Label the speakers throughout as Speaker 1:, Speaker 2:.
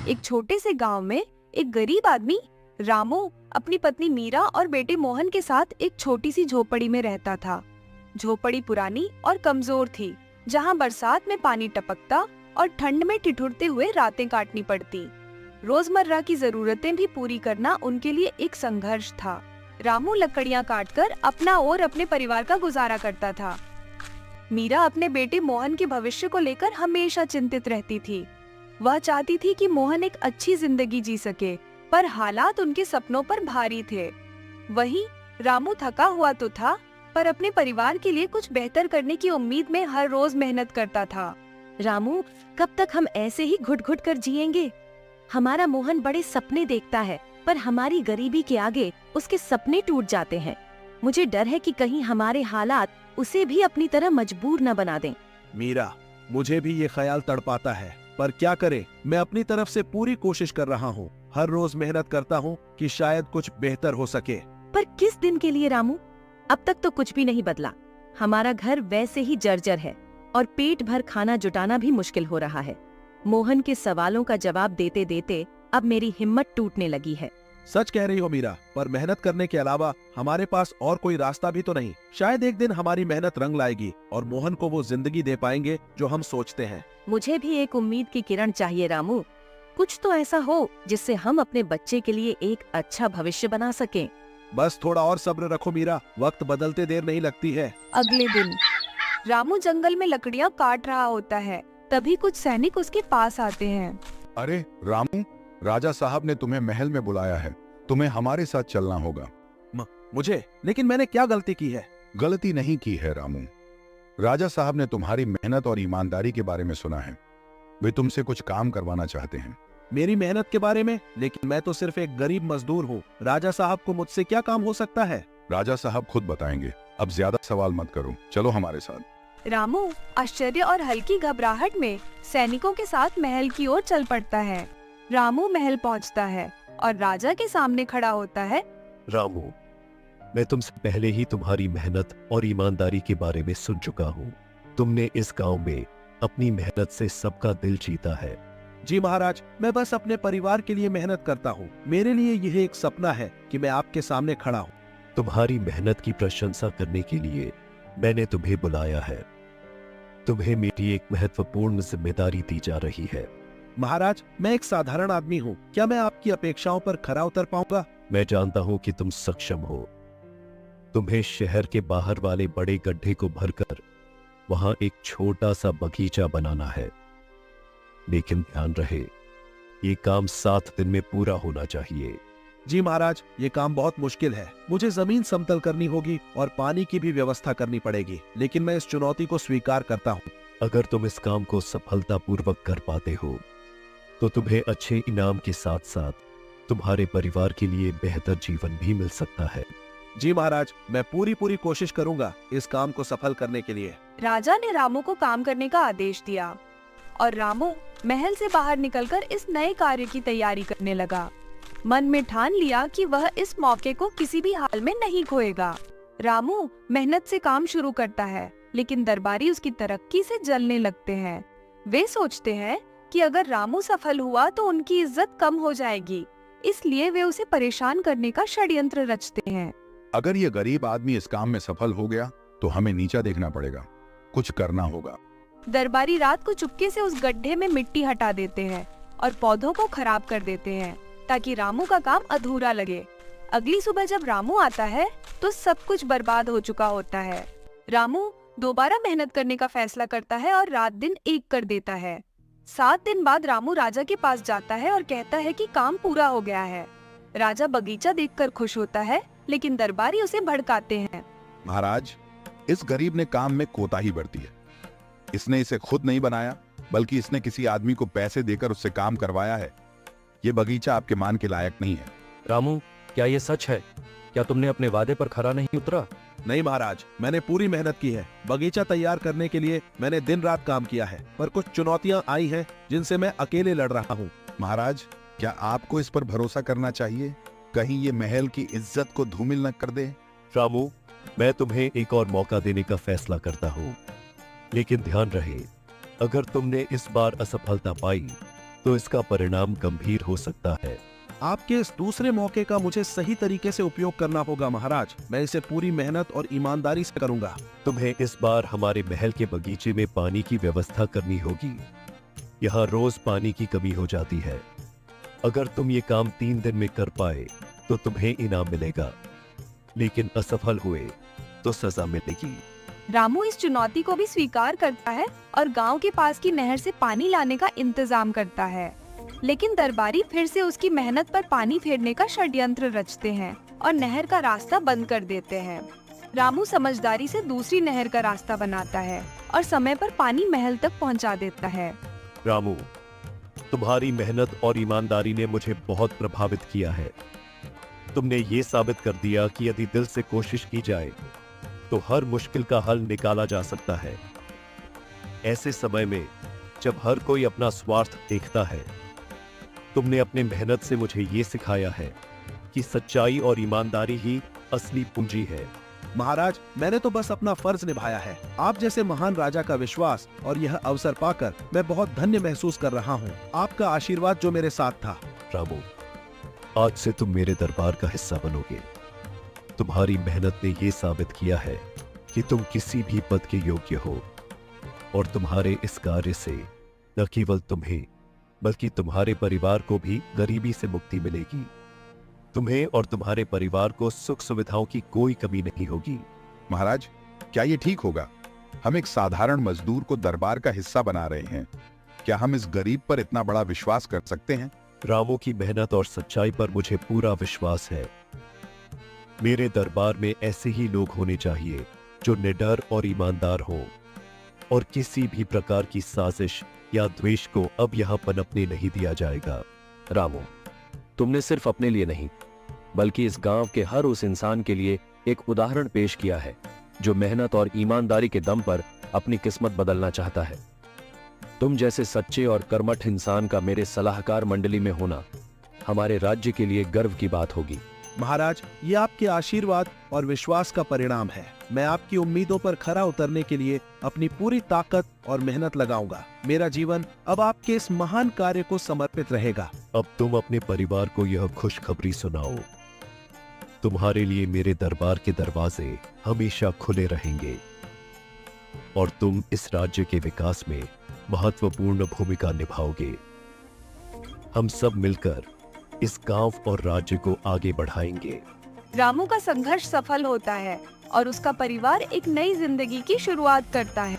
Speaker 1: एक छोटे से गांव में एक गरीब आदमी रामू अपनी पत्नी मीरा और बेटे मोहन के साथ एक छोटी सी झोपड़ी में रहता था। झोपड़ी पुरानी और कमजोर थी, जहां बरसात में पानी टपकता और ठंड में ठिठुरते हुए रातें काटनी पड़ती। रोजमर्रा की जरूरतें भी पूरी करना उनके लिए एक संघर्ष था। रामू लकड़ियां काटकर अपना और अपने परिवार का गुजारा करता था। मीरा अपने बेटे मोहन के भविष्य को लेकर हमेशा चिंतित रहती थी। वह चाहती थी कि मोहन एक अच्छी जिंदगी जी सके, पर हालात उनके सपनों पर भारी थे। वहीं रामू थका हुआ तो था, पर अपने परिवार के लिए कुछ बेहतर करने की उम्मीद में हर रोज मेहनत करता था।
Speaker 2: रामू, कब तक हम ऐसे ही घुट घुट कर जिएंगे? हमारा मोहन बड़े सपने देखता है, पर हमारी गरीबी के आगे उसके सपने टूट जाते हैं। मुझे डर है कि कहीं हमारे हालात उसे भी अपनी तरह मजबूर न बना दें।
Speaker 3: मीरा, मुझे भी ये ख्याल तड़पाता है, पर क्या करे, मैं अपनी तरफ से पूरी कोशिश कर रहा हूँ। हर रोज मेहनत करता हूँ कि शायद कुछ बेहतर हो सके।
Speaker 2: पर किस दिन के लिए रामू? अब तक तो कुछ भी नहीं बदला। हमारा घर वैसे ही जर्जर है और पेट भर खाना जुटाना भी मुश्किल हो रहा है। मोहन के सवालों का जवाब देते देते अब मेरी हिम्मत टूटने लगी है।
Speaker 3: सच कह रही हो मीरा, पर मेहनत करने के अलावा हमारे पास और कोई रास्ता भी तो नहीं। शायद एक दिन हमारी मेहनत रंग लाएगी और मोहन को वो जिंदगी दे पाएंगे जो हम सोचते हैं।
Speaker 2: मुझे भी एक उम्मीद की किरण चाहिए रामू। कुछ तो ऐसा हो जिससे हम अपने बच्चे के लिए एक अच्छा भविष्य बना सकें।
Speaker 3: बस थोड़ा और सब्र रखो मीरा, वक्त बदलते देर नहीं लगती है।
Speaker 1: अगले दिन रामू जंगल में लकड़ियां काट रहा होता है, तभी कुछ सैनिक उसके पास आते हैं।
Speaker 4: अरे रामू, राजा साहब ने तुम्हें महल में बुलाया है, तुम्हें हमारे साथ चलना होगा।
Speaker 3: मुझे? लेकिन मैंने क्या गलती की है?
Speaker 4: गलती नहीं की है रामू। राजा साहब ने तुम्हारी मेहनत और ईमानदारी के बारे में सुना है। वे तुमसे कुछ काम करवाना चाहते हैं।
Speaker 3: मेरी मेहनत के बारे में? लेकिन मैं तो सिर्फ एक गरीब मजदूर हूँ। राजा साहब को मुझसे क्या काम हो सकता है?
Speaker 4: राजा साहब खुद बताएंगे। अब ज्यादा सवाल मत करो, चलो हमारे साथ।
Speaker 1: रामू आश्चर्य और हल्की घबराहट में सैनिकों के साथ महल की ओर चल पड़ता है। रामू महल पहुंचता है और राजा के सामने खड़ा होता है।
Speaker 5: रामू, मैं तुमसे पहले ही तुम्हारी मेहनत और ईमानदारी के बारे में सुन चुका हूँ। तुमने इस गांव में अपनी मेहनत से सबका दिल जीता है।
Speaker 3: जी महाराज, मैं बस अपने परिवार के लिए मेहनत करता हूँ। मेरे लिए यह एक सपना है कि मैं आपके सामने खड़ा हूँ।
Speaker 5: तुम्हारी मेहनत की प्रशंसा करने के लिए मैंने तुम्हें बुलाया है। तुम्हें मेरी एक महत्वपूर्ण जिम्मेदारी दी जा रही है।
Speaker 3: महाराज, मैं एक साधारण आदमी हूँ, क्या मैं आपकी अपेक्षाओं पर खरा उतर पाऊंगा?
Speaker 5: मैं जानता हूँ कि तुम सक्षम हो। तुम्हें शहर के बाहर वाले बड़े गड्ढे को भरकर वहां एक छोटा सा बगीचा बनाना है। लेकिन ध्यान रहे, ये काम 7 दिन में पूरा होना चाहिए।
Speaker 3: जी महाराज, ये काम बहुत मुश्किल है। मुझे जमीन समतल करनी होगी और पानी की भी व्यवस्था करनी पड़ेगी, लेकिन मैं इस चुनौती को स्वीकार करता हूँ।
Speaker 5: अगर तुम इस काम को सफलतापूर्वक कर पाते हो तो तुम्हें अच्छे इनाम के साथ साथ तुम्हारे परिवार के लिए बेहतर जीवन भी मिल सकता है।
Speaker 3: जी महाराज, मैं पूरी कोशिश करूंगा इस काम को सफल करने के लिए।
Speaker 1: राजा ने रामू को काम करने का आदेश दिया और रामू महल से बाहर निकलकर इस नए कार्य की तैयारी करने लगा। मन में ठान लिया कि वह इस मौके को किसी भी हाल में नहीं खोएगा। रामू मेहनत से काम शुरू करता है, लेकिन दरबारी उसकी तरक्की से जलने लगते हैं। वे सोचते हैं कि अगर रामू सफल हुआ तो उनकी इज्जत कम हो जाएगी, इसलिए वे उसे परेशान करने का षड्यंत्र रचते हैं।
Speaker 4: अगर ये गरीब आदमी इस काम में सफल हो गया तो हमें नीचा देखना पड़ेगा, कुछ करना होगा।
Speaker 1: दरबारी रात को चुपके से उस गड्ढे में मिट्टी हटा देते हैं और पौधों को खराब कर देते हैं, ताकि रामू का काम अधूरा लगे। अगली सुबह जब रामू आता है तो सब कुछ बर्बाद हो चुका होता है। रामू दोबारा मेहनत करने का फैसला करता है और रात दिन एक कर देता है। 7 दिन बाद रामू राजा के पास जाता है और कहता है कि काम पूरा हो गया है। राजा बगीचा देखकर खुश होता है, लेकिन दरबारी उसे भड़काते हैं।
Speaker 4: महाराज, इस गरीब ने काम में कोताही बरती है। इसने इसे खुद नहीं बनाया, बल्कि इसने किसी आदमी को पैसे देकर उससे काम करवाया है। ये बगीचा आपके मान के लायक नहीं है।
Speaker 6: रामू, क्या ये सच है? क्या तुमने अपने वादे पर खरा नहीं उतरा?
Speaker 3: नहीं महाराज, मैंने पूरी मेहनत की है। बगीचा तैयार करने के लिए मैंने दिन रात काम किया है, पर कुछ चुनौतियां आई हैं जिनसे मैं अकेले लड़ रहा हूँ।
Speaker 4: महाराज, क्या आपको इस पर भरोसा करना चाहिए? कहीं ये महल की इज्जत को धूमिल न कर दे।
Speaker 5: रामू, मैं तुम्हें एक और मौका देने का फैसला करता हूँ, लेकिन ध्यान रहे, अगर तुमने इस बार असफलता पाई तो इसका परिणाम गंभीर हो सकता है।
Speaker 3: आपके इस दूसरे मौके का मुझे सही तरीके से उपयोग करना होगा महाराज। मैं इसे पूरी मेहनत और ईमानदारी से करूंगा।
Speaker 5: तुम्हें इस बार हमारे महल के बगीचे में पानी की व्यवस्था करनी होगी। यहाँ रोज पानी की कमी हो जाती है। अगर तुम ये काम 3 दिन में कर पाए तो तुम्हें इनाम मिलेगा, लेकिन असफल हुए तो सजा मिलेगी।
Speaker 1: रामू इस चुनौती को भी स्वीकार करता है और गांव के पास की नहर से पानी लाने का इंतजाम करता है। लेकिन दरबारी फिर से उसकी मेहनत पर पानी फेरने का षड्यंत्र रचते हैं और नहर का रास्ता बंद कर देते हैं। रामू समझदारी से दूसरी नहर का रास्ता बनाता है और समय पर पानी महल तक पहुंचा देता है।
Speaker 5: रामू, तुम्हारी मेहनत और ईमानदारी ने मुझे बहुत प्रभावित किया है। तुमने ये साबित कर दिया कि यदि दिल से कोशिश की जाए तो हर मुश्किल का हल निकाला जा सकता है। ऐसे समय में जब हर कोई अपना स्वार्थ देखता है, तुमने अपने मेहनत से मुझे ये सिखाया है कि सच्चाई और ईमानदारी ही असली पूंजी है।
Speaker 3: महाराज, मैंने तो बस अपना फर्ज निभाया है। आप जैसे महान राजा का विश्वास और यह अवसर पाकर मैं बहुत धन्य महसूस कर रहा हूँ। आपका आशीर्वाद जो मेरे साथ था।
Speaker 5: रामू, आज से तुम मेरे दरबार का हिस्सा बनोगे। तुम्हारी मेहनत ने यह साबित किया है कि तुम किसी भी पद के योग्य हो, और तुम्हारे इस कार्य से न केवल तुम्हें बल्कि तुम्हारे परिवार को भी गरीबी से मुक्ति मिलेगी। तुम्हें और तुम्हारे परिवार को सुख सुविधाओं की कोई कमी नहीं होगी।
Speaker 4: महाराज, क्या ये ठीक होगा? हम एक साधारण मजदूर को दरबार का हिस्सा बना रहे हैं। क्या हम इस गरीब पर इतना बड़ा विश्वास कर सकते हैं?
Speaker 5: रामू की मेहनत और सच्चाई पर मुझे पूरा विश्वास है। मेरे दरबार में ऐसे ही लोग होने चाहिए जो निडर और ईमानदार हों, और किसी भी प्रकार की साजिश या द्वेष को अब यहां पनपने नहीं दिया जाएगा।
Speaker 6: रामू, तुमने सिर्फ अपने लिए नहीं बल्कि इस गांव के हर उस इंसान के लिए एक उदाहरण पेश किया है जो मेहनत और ईमानदारी के दम पर अपनी किस्मत बदलना चाहता है। तुम जैसे सच्चे और कर्मठ इंसान का मेरे सलाहकार मंडली में होना हमारे राज्य के लिए गर्व की बात होगी।
Speaker 3: महाराज, ये आपके आशीर्वाद और विश्वास का परिणाम है। मैं आपकी उम्मीदों पर खरा उतरने के लिए अपनी पूरी ताकत और मेहनत लगाऊंगा। मेरा जीवन अब आपके इस महान कार्य को समर्पित रहेगा।
Speaker 5: अब तुम अपने परिवार को यह खुशखबरी सुनाओ। तुम्हारे लिए मेरे दरबार के दरवाजे हमेशा खुले रहेंगे, और तुम इस राज्य के विकास में महत्वपूर्ण भूमिका निभाओगे। हम सब मिलकर इस गांव और राज्य को आगे बढ़ाएंगे।
Speaker 1: रामू का संघर्ष सफल होता है और उसका परिवार एक नई जिंदगी की शुरुआत करता है।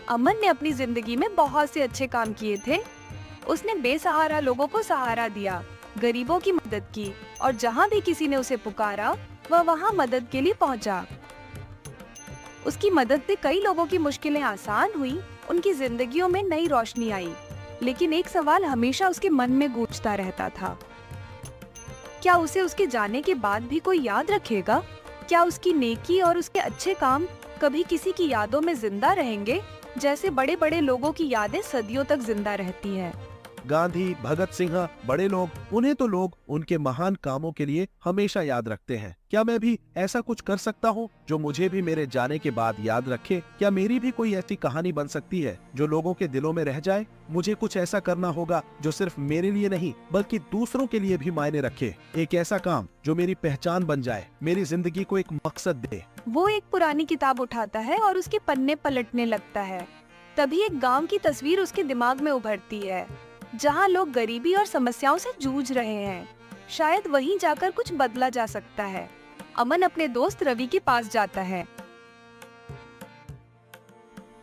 Speaker 1: अमन ने अपनी जिंदगी में बहुत से अच्छे काम किए थे। उसने बेसहारा लोगों को सहारा दिया, गरीबों की मदद की, और जहाँ भी किसी ने उसे पुकारा वह वहाँ मदद के लिए पहुँचा। उसकी मदद से कई लोगों की मुश्किलें आसान हुई, उनकी जिंदगियों में नई रोशनी आई। लेकिन एक सवाल हमेशा उसके मन में गूंजता रहता था, क्या उसे उसके जाने के बाद भी कोई याद रखेगा? क्या उसकी नेकी और उसके अच्छे काम कभी किसी की यादों में जिंदा रहेंगे, जैसे बड़े बड़े लोगों की यादें सदियों तक जिंदा रहती हैं?
Speaker 3: गांधी, भगत सिंह, बड़े लोग, उन्हें तो लोग उनके महान कामों के लिए हमेशा याद रखते हैं। क्या मैं भी ऐसा कुछ कर सकता हूँ जो मुझे भी मेरे जाने के बाद याद रखे? क्या मेरी भी कोई ऐसी कहानी बन सकती है जो लोगों के दिलों में रह जाए? मुझे कुछ ऐसा करना होगा जो सिर्फ मेरे लिए नहीं बल्कि दूसरों के लिए भी मायने रखे। एक ऐसा काम जो मेरी पहचान बन जाए, मेरी जिंदगी को एक मकसद दे।
Speaker 1: वो एक पुरानी किताब उठाता है और उसके पन्ने पलटने लगता है। तभी एक गांव की तस्वीर उसके दिमाग में उभरती है, जहां लोग गरीबी और समस्याओं से जूझ रहे हैं। शायद वहीं जाकर कुछ बदला जा सकता है। अमन अपने दोस्त रवि के पास जाता है।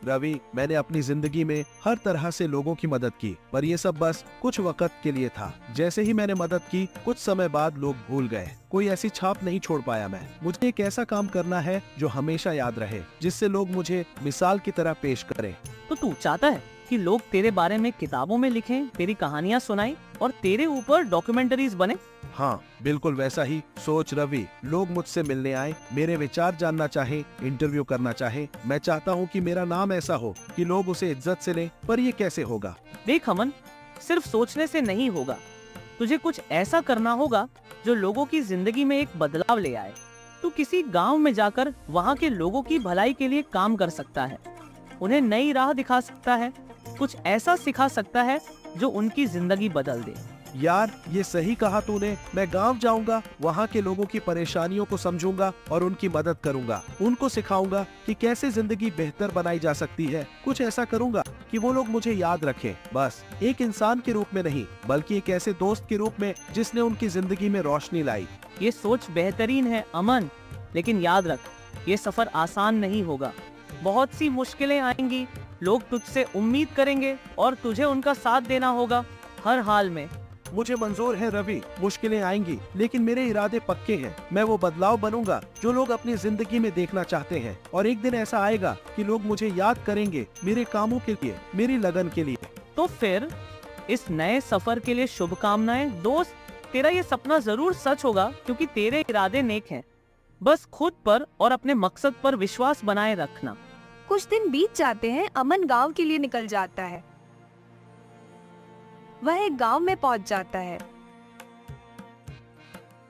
Speaker 3: रवि, मैंने अपनी जिंदगी में हर तरह से लोगों की मदद की, पर ये सब बस कुछ वक्त के लिए था। जैसे ही मैंने मदद की, कुछ समय बाद लोग भूल गए। कोई ऐसी छाप नहीं छोड़ पाया मैं। मुझे एक ऐसा काम करना है जो हमेशा याद रहे, जिससे लोग मुझे मिसाल की तरह पेश करें।
Speaker 7: तो तू चाहता है कि लोग तेरे बारे में किताबों में लिखें, तेरी कहानियां सुनाएं और तेरे ऊपर डॉक्यूमेंटरीज बने?
Speaker 3: हाँ, बिल्कुल वैसा ही सोच रवि। लोग मुझसे मिलने आए, मेरे विचार जानना चाहे, इंटरव्यू करना चाहे। मैं चाहता हूँ कि मेरा नाम ऐसा हो कि लोग उसे इज्जत से लें, पर ये कैसे होगा?
Speaker 7: देख अमन, सिर्फ सोचने से नहीं होगा। तुझे कुछ ऐसा करना होगा जो लोगों की जिंदगी में एक बदलाव ले आए। तू किसी गांव में जाकर वहां के लोगों की भलाई के लिए काम कर सकता है, उन्हें नई राह दिखा सकता है, कुछ ऐसा सिखा सकता है जो उनकी जिंदगी बदल दे।
Speaker 3: यार ये सही कहा तूने। मैं गांव जाऊंगा, वहाँ के लोगों की परेशानियों को समझूंगा और उनकी मदद करूंगा। उनको सिखाऊंगा कि कैसे जिंदगी बेहतर बनाई जा सकती है। कुछ ऐसा करूंगा कि वो लोग मुझे याद रखें, बस एक इंसान के रूप में नहीं, बल्कि एक ऐसे दोस्त के रूप में जिसने उनकी जिंदगी में रोशनी लाई।
Speaker 7: ये सोच बेहतरीन है अमन, लेकिन याद रख, ये सफर आसान नहीं होगा। बहुत सी मुश्किलें आएंगी, लोग तुझसे उम्मीद करेंगे और तुझे उनका साथ देना होगा हर हाल में।
Speaker 3: मुझे मंजूर है रवि, मुश्किलें आएंगी, लेकिन मेरे इरादे पक्के हैं। मैं वो बदलाव बनूंगा जो लोग अपनी जिंदगी में देखना चाहते हैं, और एक दिन ऐसा आएगा कि लोग मुझे याद करेंगे मेरे कामों के लिए, मेरी लगन के लिए।
Speaker 7: तो फिर इस नए सफर के लिए शुभकामनाएं दोस्त। तेरा ये सपना जरूर सच होगा, क्योंकि तेरे इरादे नेक हैं। बस खुद पर और अपने मकसद पर विश्वास बनाए रखना।
Speaker 1: कुछ दिन बीत जाते हैं। अमन गांव के लिए निकल जाता है। वह एक गांव में पहुंच जाता है।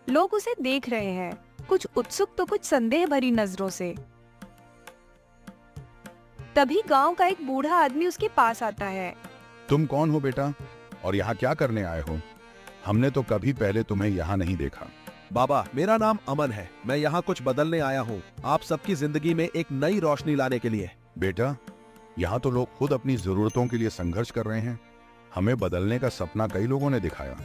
Speaker 1: लोग उसे देख रहे हैं, कुछ उत्सुक तो कुछ संदेह भरी नजरों से। तभी गांव का एक बूढ़ा आदमी उसके पास आता है।
Speaker 4: तुम कौन हो बेटा, और यहाँ क्या करने आए हो? हमने तो कभी पहले तुम्हें यहाँ नहीं देखा।
Speaker 3: बाबा, मेरा नाम अमन है। मैं यहाँ कुछ बदलने आया हूँ, आप सबकी जिंदगी में एक नई रोशनी लाने के लिए।
Speaker 4: बेटा, यहाँ तो लोग खुद अपनी जरूरतों के लिए संघर्ष कर रहे हैं। हमें बदलने का सपना कई लोगों ने दिखाया,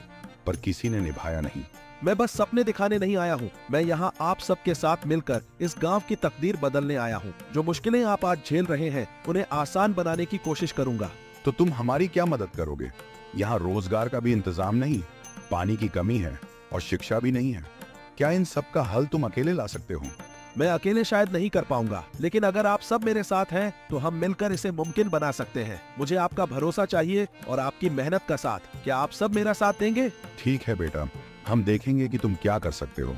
Speaker 4: पर किसी ने निभाया नहीं।
Speaker 3: मैं बस सपने दिखाने नहीं आया हूँ, मैं यहाँ आप सबके साथ मिलकर इस गांव की तकदीर बदलने आया हूँ। जो मुश्किलें आप आज झेल रहे हैं, उन्हें आसान बनाने की कोशिश करूंगा।
Speaker 4: तो तुम हमारी क्या मदद करोगे? यहाँ रोजगार का भी इंतजाम नहीं, पानी की कमी है और शिक्षा भी नहीं है। क्या इन सब का हल तुम अकेले ला सकते हो?
Speaker 3: मैं अकेले शायद नहीं कर पाऊंगा, लेकिन अगर आप सब मेरे साथ हैं तो हम मिलकर इसे मुमकिन बना सकते हैं। मुझे आपका भरोसा चाहिए और आपकी मेहनत का साथ। क्या आप सब मेरा साथ देंगे?
Speaker 4: ठीक है बेटा, हम देखेंगे कि तुम क्या कर सकते हो।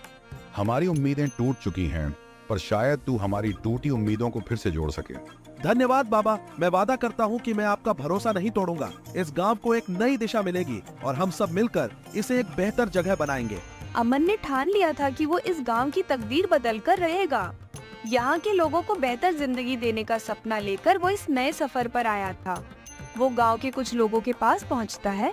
Speaker 4: हमारी उम्मीदें टूट चुकी हैं, पर शायद तू हमारी टूटी उम्मीदों को फिर से जोड़ सके।
Speaker 3: धन्यवाद बाबा, मैं वादा करता हूँ कि मैं आपका भरोसा नहीं तोड़ूंगा। इस गांव को एक नई दिशा मिलेगी और हम सब मिलकर इसे एक बेहतर जगह बनाएंगे।
Speaker 1: अमन ने ठान लिया था कि वो इस गांव की तकदीर बदलकर रहेगा। यहाँ के लोगों को बेहतर जिंदगी देने का सपना लेकर वो इस नए सफर पर आया था। वो गांव के कुछ लोगों के पास पहुँचता है।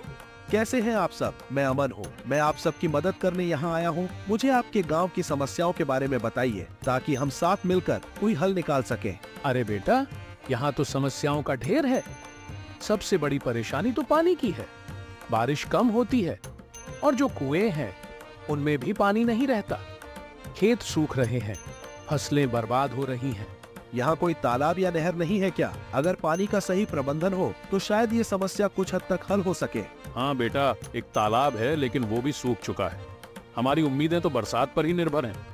Speaker 3: कैसे हैं आप सब? मैं अमन हूँ। मैं आप सबकी मदद करने यहाँ आया हूँ। मुझे आपके गांव की समस्याओं के बारे में बताइए, ताकि हम साथ मिलकर कोई हल निकाल सकें।
Speaker 8: अरे बेटा, यहाँ तो समस्याओं का ढेर है। सबसे बड़ी परेशानी तो पानी की है। बारिश कम होती है और जो कुएं हैं उनमें भी पानी नहीं रहता। खेत सूख रहे हैं, फसलें बर्बाद हो रही हैं।
Speaker 3: यहाँ कोई तालाब या नहर नहीं है क्या? अगर पानी का सही प्रबंधन हो तो शायद ये समस्या कुछ हद तक हल हो सके।
Speaker 8: हाँ बेटा, एक तालाब है, लेकिन वो भी सूख चुका है। हमारी उम्मीदें तो बरसात पर ही निर्भर हैं।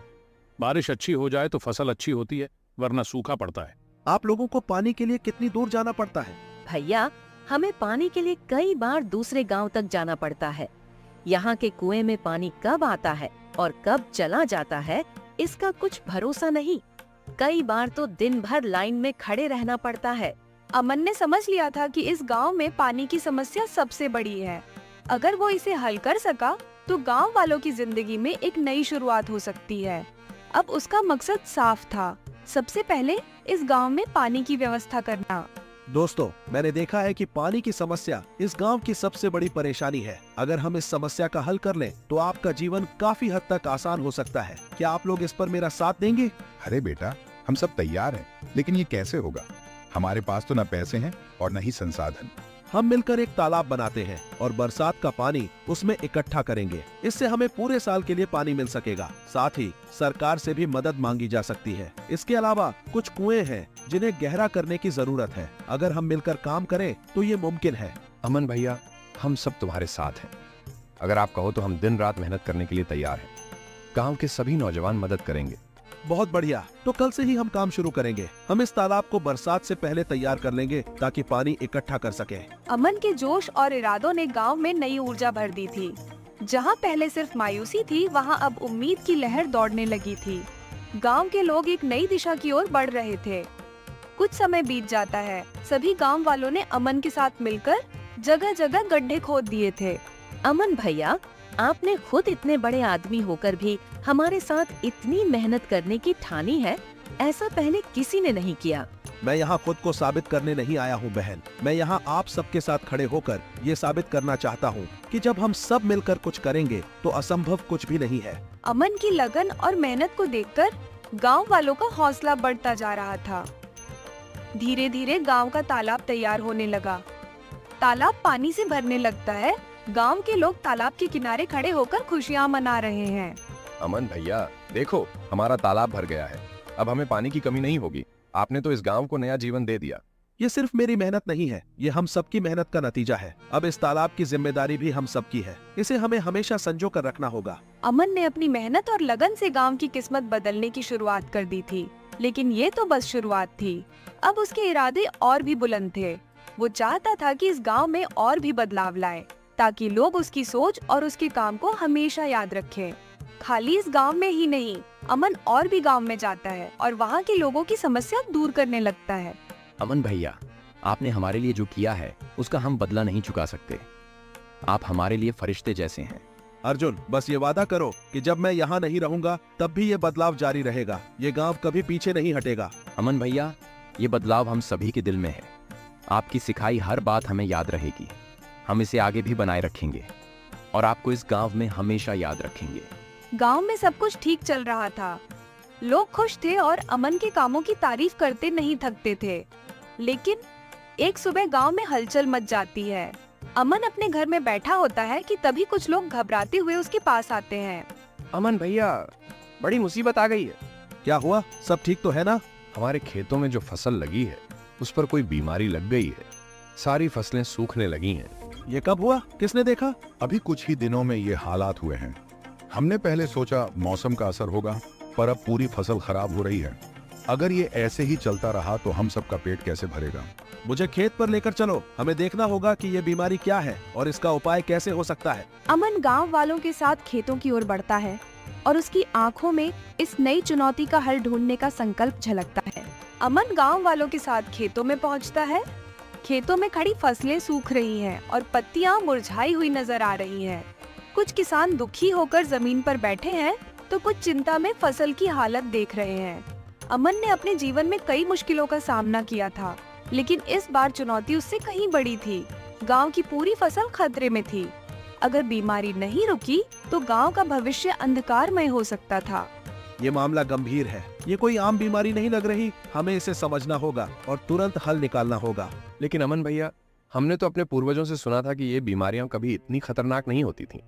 Speaker 8: बारिश अच्छी हो जाए तो फसल अच्छी होती है, वरना सूखा पड़ता है।
Speaker 3: आप लोगों को पानी के लिए कितनी दूर जाना पड़ता है?
Speaker 2: भैया, हमें पानी के लिए कई बार दूसरे गांव तक जाना पड़ता है। यहाँ के कुएं में पानी कब आता है और कब चला जाता है, इसका कुछ भरोसा नहीं। कई बार तो दिन भर लाइन में खड़े रहना पड़ता है।
Speaker 1: अमन ने समझ लिया था कि इस गांव में पानी की समस्या सबसे बड़ी है। अगर वो इसे हल कर सका तो गांव वालों की जिंदगी में एक नई शुरुआत हो सकती है। अब उसका मकसद साफ था, सबसे पहले इस गांव में पानी की व्यवस्था करना।
Speaker 3: दोस्तों, मैंने देखा है कि पानी की समस्या इस गांव की सबसे बड़ी परेशानी है। अगर हम इस समस्या का हल कर लें तो आपका जीवन काफी हद तक आसान हो सकता है। क्या आप लोग इस पर मेरा साथ देंगे?
Speaker 4: अरे बेटा, हम सब तैयार हैं, लेकिन ये कैसे होगा? हमारे पास तो न पैसे हैं और न ही संसाधन।
Speaker 3: हम मिलकर एक तालाब बनाते हैं और बरसात का पानी उसमें इकट्ठा करेंगे। इससे हमें पूरे साल के लिए पानी मिल सकेगा। साथ ही सरकार से भी मदद मांगी जा सकती है। इसके अलावा कुछ कुएं हैं जिन्हें गहरा करने की जरूरत है। अगर हम मिलकर काम करें तो ये मुमकिन है।
Speaker 6: अमन भैया, हम सब तुम्हारे साथ हैं। अगर आप कहो तो हम दिन रात मेहनत करने के लिए तैयार हैं। गांव के सभी नौजवान मदद करेंगे।
Speaker 3: बहुत बढ़िया, तो कल से ही हम काम शुरू करेंगे। हम इस तालाब को बरसात से पहले तैयार कर लेंगे ताकि पानी इकट्ठा कर सके।
Speaker 1: अमन के जोश और इरादों ने गांव में नई ऊर्जा भर दी थी। जहां पहले सिर्फ मायूसी थी, वहां अब उम्मीद की लहर दौड़ने लगी थी। गांव के लोग एक नई दिशा की ओर बढ़ रहे थे। कुछ समय बीत जाता है। सभी गांव वालों ने अमन के साथ मिलकर जगह जगह गड्ढे खोद दिए थे।
Speaker 2: अमन भैया, आपने खुद इतने बड़े आदमी होकर भी हमारे साथ इतनी मेहनत करने की ठानी है, ऐसा पहले किसी ने नहीं किया।
Speaker 3: मैं यहाँ खुद को साबित करने नहीं आया हूँ बहन, मैं यहाँ आप सबके साथ खड़े होकर ये साबित करना चाहता हूँ कि जब हम सब मिलकर कुछ करेंगे तो असंभव कुछ भी नहीं है।
Speaker 1: अमन की लगन और मेहनत को देखकर गांव वालों का हौसला बढ़ता जा रहा था। धीरे धीरे गांव का तालाब तैयार होने लगा। तालाब पानी से भरने लगता है। गांव के लोग तालाब के किनारे खड़े होकर खुशियां मना रहे हैं।
Speaker 6: अमन भैया देखो, हमारा तालाब भर गया है, अब हमें पानी की कमी नहीं होगी। आपने तो इस गांव को नया जीवन दे दिया।
Speaker 3: ये सिर्फ मेरी मेहनत नहीं है, ये हम सबकी मेहनत का नतीजा है। अब इस तालाब की जिम्मेदारी भी हम सबकी है, इसे हमें हमेशा संजो कर रखना होगा।
Speaker 1: अमन ने अपनी मेहनत और लगन से गांव की किस्मत बदलने की शुरुआत कर दी थी, लेकिन ये तो बस शुरुआत थी। अब उसके इरादे और भी बुलंद थे। वो चाहता था कि इस गांव में और भी बदलाव लाए, ताकि लोग उसकी सोच और उसके काम को हमेशा याद रखें। खाली इस गांव में ही नहीं, अमन और भी गांव में जाता है और वहाँ के लोगों की समस्या दूर करने लगता है।
Speaker 9: अमन भैया, आपने हमारे लिए जो किया है उसका हम बदला नहीं चुका सकते। आप हमारे लिए फरिश्ते जैसे हैं।
Speaker 3: अर्जुन, बस ये वादा करो कि जब मैं यहाँ नहीं रहूंगा तब भी ये बदलाव जारी रहेगा, ये गांव कभी पीछे नहीं हटेगा।
Speaker 9: अमन भैया, ये बदलाव हम सभी के दिल में है। आपकी सिखाई हर बात हमें याद रहेगी। हम इसे आगे भी बनाए रखेंगे और आपको इस गांव में हमेशा याद रखेंगे।
Speaker 1: गांव में सब कुछ ठीक चल रहा था। लोग खुश थे और अमन के कामों की तारीफ करते नहीं थकते थे। लेकिन एक सुबह गांव में हलचल मच जाती है। अमन अपने घर में बैठा होता है कि तभी कुछ लोग घबराते हुए उसके पास आते हैं।
Speaker 6: अमन भैया, बड़ी मुसीबत आ गई है।
Speaker 3: क्या हुआ? सब ठीक तो है ना?
Speaker 6: हमारे खेतों में जो फसल लगी है उस पर कोई बीमारी लग गई है। सारी फसलें सूखने लगी हैं।
Speaker 3: ये कब हुआ? किसने देखा?
Speaker 4: अभी कुछ ही दिनों में ये हालात हुए हैं। हमने पहले सोचा मौसम का असर होगा, पर अब पूरी फसल खराब हो रही है। अगर ये ऐसे ही चलता रहा तो हम सबका पेट कैसे भरेगा?
Speaker 3: मुझे खेत पर लेकर चलो, हमें देखना होगा कि ये बीमारी क्या है और इसका उपाय कैसे हो सकता है।
Speaker 1: अमन गांव वालों के साथ खेतों की ओर बढ़ता है और उसकी आंखों में इस नई चुनौती का हल ढूंढने का संकल्प झलकता है। अमन गांव वालों के साथ खेतों में पहुंचता है। खेतों में खड़ी फसलें सूख रही हैं और पत्तियां मुरझाई हुई नजर आ रही हैं। कुछ किसान दुखी होकर जमीन पर बैठे हैं तो कुछ चिंता में फसल की हालत देख रहे हैं। अमन ने अपने जीवन में कई मुश्किलों का सामना किया था, लेकिन इस बार चुनौती उससे कहीं बड़ी थी। गांव की पूरी फसल खतरे में थी। अगर बीमारी नहीं रुकी तो गांव का भविष्य अंधकारमय हो सकता था।
Speaker 3: ये मामला गंभीर है, ये कोई आम बीमारी नहीं लग रही। हमें इसे समझना होगा और तुरंत हल निकालना होगा।
Speaker 6: लेकिन अमन भैया, हमने तो अपने पूर्वजों से सुना था कि ये बीमारियां कभी इतनी खतरनाक नहीं होती थीं।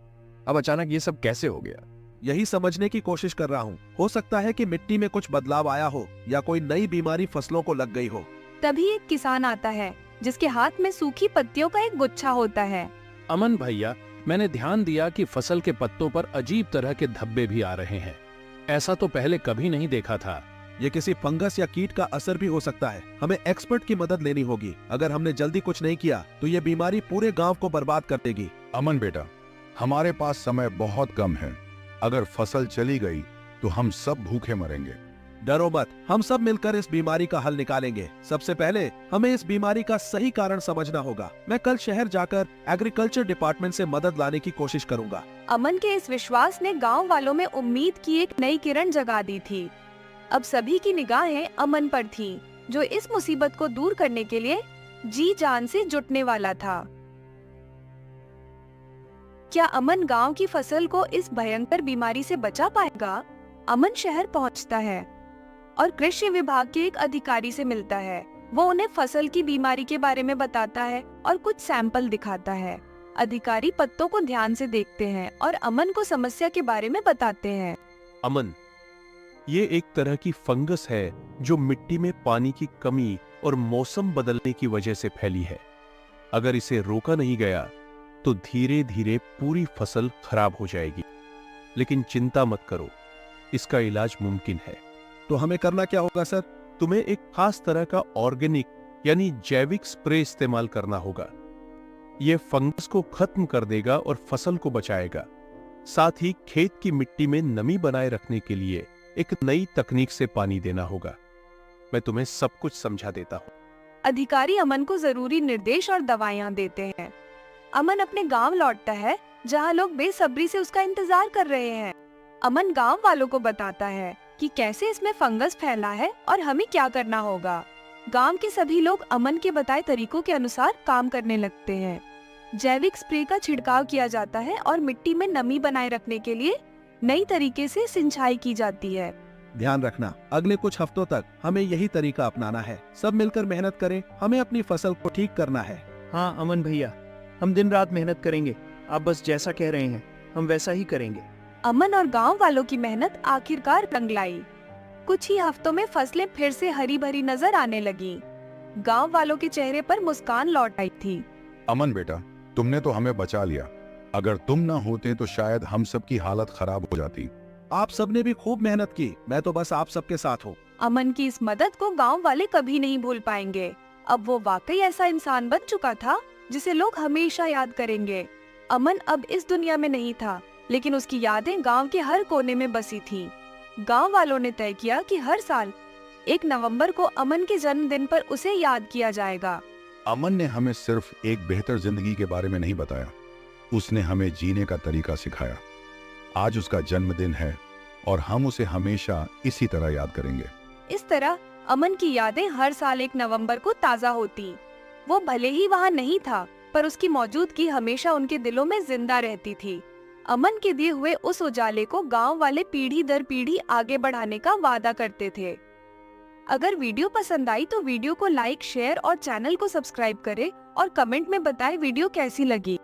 Speaker 6: अब अचानक ये सब कैसे हो गया?
Speaker 3: यही समझने की कोशिश कर रहा हूँ। हो सकता है कि मिट्टी में कुछ बदलाव आया हो या कोई नई बीमारी फसलों को लग गई हो।
Speaker 1: तभी एक किसान आता है जिसके हाथ में सूखी पत्तियों का एक गुच्छा होता है।
Speaker 8: अमन भैया, मैंने ध्यान दिया कि फसल के पत्तों पर अजीब तरह के धब्बे भी आ रहे हैं। ऐसा तो पहले कभी नहीं देखा था।
Speaker 3: ये किसी फंगस या कीट का असर भी हो सकता है। हमें एक्सपर्ट की मदद लेनी होगी। अगर हमने जल्दी कुछ नहीं किया तो ये बीमारी पूरे गांव को बर्बाद कर देगी।
Speaker 4: अमन बेटा, हमारे पास समय बहुत कम है। अगर फसल चली गई तो हम सब भूखे मरेंगे।
Speaker 3: डरो मत, हम सब मिलकर इस बीमारी का हल निकालेंगे। सबसे पहले हमें इस बीमारी का सही कारण समझना होगा। मैं कल शहर जाकर एग्रीकल्चर डिपार्टमेंट से मदद लाने की कोशिश करूंगा।
Speaker 1: अमन के इस विश्वास ने गांव वालों में उम्मीद की एक नई किरण जगा दी थी। अब सभी की निगाहें अमन पर थीं, जो इस मुसीबत को दूर करने के लिए जी जान से जुटने वाला था। क्या अमन गांव की फसल को इस भयंकर बीमारी से बचा पाएगा? अमन शहर पहुंचता है और कृषि विभाग के एक अधिकारी से मिलता है। वो उन्हें फसल की बीमारी के बारे में बताता है और कुछ सैंपल दिखाता है। अधिकारी पत्तों को ध्यान से देखते हैं और अमन को समस्या के बारे में बताते हैं।
Speaker 10: अमन, ये एक तरह की फंगस है जो मिट्टी में पानी की कमी और मौसम बदलने की वजह से फैली है। अगर इसे रोका नहीं गया तो धीरे धीरे पूरी फसल खराब हो जाएगी। लेकिन चिंता मत करो, इसका इलाज मुमकिन है।
Speaker 3: तो हमें करना क्या होगा सर?
Speaker 10: तुम्हें एक खास तरह का ऑर्गेनिक यानी जैविक स्प्रे इस्तेमाल करना होगा। यह फंगस को खत्म कर देगा और फसल को बचाएगा। साथ ही खेत की मिट्टी में नमी बनाए रखने के लिए एक नई तकनीक से पानी देना होगा। मैं तुम्हें सब कुछ समझा देता हूँ।
Speaker 1: अधिकारी अमन को जरूरी निर्देश और दवाइयाँ देते हैं। अमन अपने गांव लौटता है, जहाँ लोग बेसब्री से उसका इंतजार कर रहे हैं। अमन गांव वालों को बताता है कि कैसे इसमें फंगस फैला है और हमें क्या करना होगा। गांव के सभी लोग अमन के बताए तरीकों के अनुसार काम करने लगते हैं। जैविक स्प्रे का छिड़काव किया जाता है और मिट्टी में नमी बनाए रखने के लिए नई तरीके से सिंचाई की जाती है।
Speaker 3: ध्यान रखना, अगले कुछ हफ्तों तक हमें यही तरीका अपनाना है। सब मिलकर मेहनत करें, हमें अपनी फसल को ठीक करना है।
Speaker 11: हाँ अमन भैया, हम दिन रात मेहनत करेंगे। आप बस जैसा कह रहे हैं हम वैसा ही करेंगे।
Speaker 1: अमन और गांव वालों की मेहनत आखिरकार रंग लाई। कुछ ही हफ्तों में फसलें फिर से हरी भरी नजर आने लगी। गांव वालों के चेहरे पर मुस्कान लौट आई थी।
Speaker 4: अमन बेटा, तुमने तो हमें बचा लिया। अगर तुम ना होते तो शायद हम सबकी हालत खराब हो जाती।
Speaker 3: आप सबने भी खूब मेहनत की, मैं तो बस आप सबके साथ हूँ।
Speaker 1: अमन की इस मदद को गांव वाले कभी नहीं भूल पाएंगे। अब वो वाकई ऐसा इंसान बन चुका था जिसे लोग हमेशा याद करेंगे। अमन अब इस दुनिया में नहीं था, लेकिन उसकी यादें गांव के हर कोने में बसी थीं। गांव वालों ने तय किया कि हर साल 1 नवंबर को अमन के जन्मदिन पर उसे याद किया जाएगा।
Speaker 4: अमन ने हमें सिर्फ एक बेहतर जिंदगी के बारे में नहीं बताया, उसने हमें जीने का तरीका सिखाया। आज उसका जन्मदिन है और हम उसे हमेशा इसी तरह याद करेंगे।
Speaker 1: इस तरह अमन की यादें हर साल 1 नवंबर को ताज़ा होती। वो भले ही वहाँ नहीं था, पर उसकी मौजूदगी हमेशा उनके दिलों में जिंदा रहती थी। अमन के दिए हुए उस उजाले को गांव वाले पीढ़ी दर पीढ़ी आगे बढ़ाने का वादा करते थे। अगर वीडियो पसंद आई तो वीडियो को लाइक, शेयर और चैनल को सब्सक्राइब करें और कमेंट में बताएं वीडियो कैसी लगी।